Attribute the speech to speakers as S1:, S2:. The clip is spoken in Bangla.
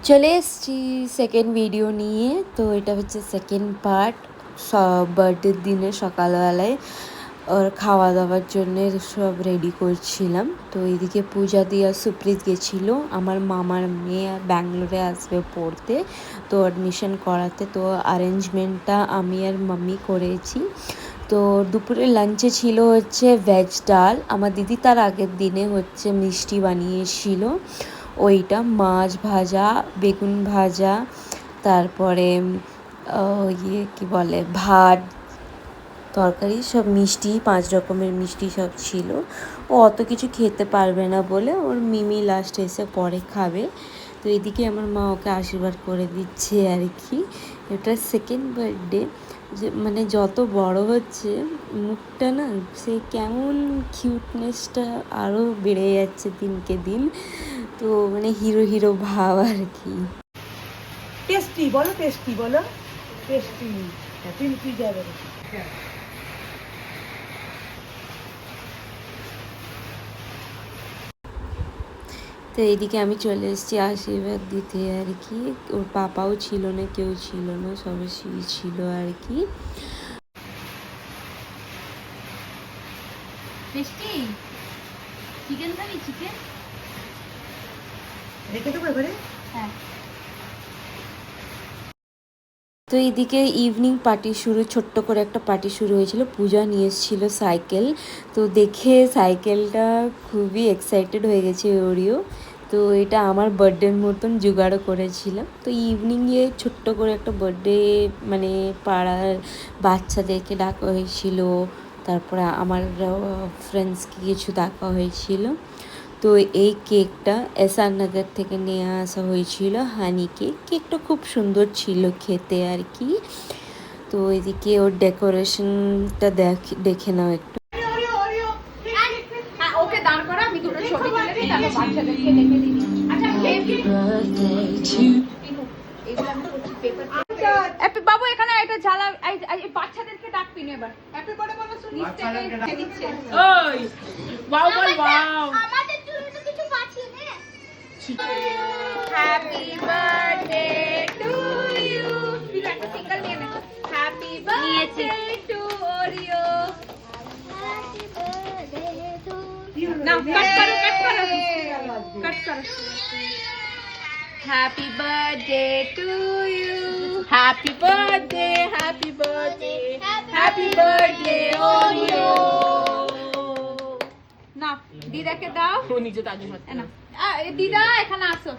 S1: চলে এসেছি সেকেন্ড ভিডিও নিয়ে। তো এটা হচ্ছে সেকেন্ড পার্ট। বার্থডের দিনে সকালবেলায় ওর খাওয়া দাওয়ার জন্য সব রেডি করছিলাম। তো এদিকে পূজা দিয়া সুপ্রিত গেছিলো আমার মামার মেয়ে ব্যাঙ্গালোরে আসবে পড়তে, তো অ্যাডমিশন করাতে। তো অ্যারেঞ্জমেন্টটা আমি আর মাম্মি করেছি। তো দুপুরে লাঞ্চে ছিল হচ্ছে ভেজ ডাল, আমার দিদি তার আগের দিনে হচ্ছে মিষ্টি বানিয়েছিল, ওইটা মাছ ভাজা, বেগুন ভাজা, তারপরে কি বলে ভাত, তরকারি, সব মিষ্টি, 5 রকমের মিষ্টি সব ছিল। ও অত কিছু খেতে পারবে না বলে ওর মিমি লাস্টে এসে পরে খাবে। তো এদিকে আমার মা ওকে আশীর্বাদ করে দিচ্ছে আর কি। এটা সেকেন্ড বার্থডে, যে মানে যত বড় হচ্ছে মুখটা না সে কেমন কিউটনেসটা আরও বেড়ে যাচ্ছে দিনকে দিন। তো মানে হিরো হিরো ভাব আর কি।
S2: টেস্টি বলো, টেস্টি বলো, টেস্টি। তুই যাবে
S1: তো এইদিকে আমি চলে এসেছি আশীর্বাদ দিতে আর কি। ওর পাপাও ছিল না, কেউ ছিল না, সবাই ছিল আর কি।
S3: চিকেন খাবি? চিকেন
S2: রেখে দেবো এবারে।
S3: হ্যাঁ।
S1: তো এইদিকে ইভিনিং পার্টি শুরু, ছোট্ট করে একটা পার্টি শুরু হয়েছিল। পূজা নিয়ে এসেছিলো সাইকেল, তো দেখে সাইকেলটা খুবই এক্সাইটেড হয়ে গেছে ওরিও। তো এটা আমার বার্থডের মতন জোগাড়ও করেছিলাম। তো ইভিনিংয়ে ছোট্ট করে একটা বার্থডে, মানে পাড়ার বাচ্চাদেরকে ডাকা হয়েছিল, তারপরে আমার ফ্রেন্ডসকে কিছু ডাকা হয়েছিল। তো এই কেকটা এসআর নগর থেকে নিয়ে আসা হয়েছিল, হানি কেক। কেকটা খুব সুন্দর ছিল খেতে আর কি। তো এদিকে ওর ডেকোরেশনটা দেখে নাও একটু।
S3: ওকে দাঁড় করা, আমি দুটো ছবি তুলে দিই, তারপর বাচ্চাদেরকে দেখে দিই। আচ্ছা বাবু এখানে এটা জ্বালা, বাচ্চাদেরকে ডাকবি না এবার। হ্যাপি বার্থডে বলো, বাচ্চাদেরকে দিচ্ছে। ওই ওয়াও বল, ওয়াও। আমাদের জন্য তো কিছু পাচ্ছি না। Happy birthday to you. একটা সিঙ্গেল নিয়ে নে। Happy birthday to Oreo. Happy birthday to you. নাও কাট করো, কাট করো, কাট করো। Happy birthday to you. Happy birthday, happy birthday, happy birthday Oreo. না দিদাকে দাও, ও নিচে দাদু হাতে না। দিদা এখানে আসো।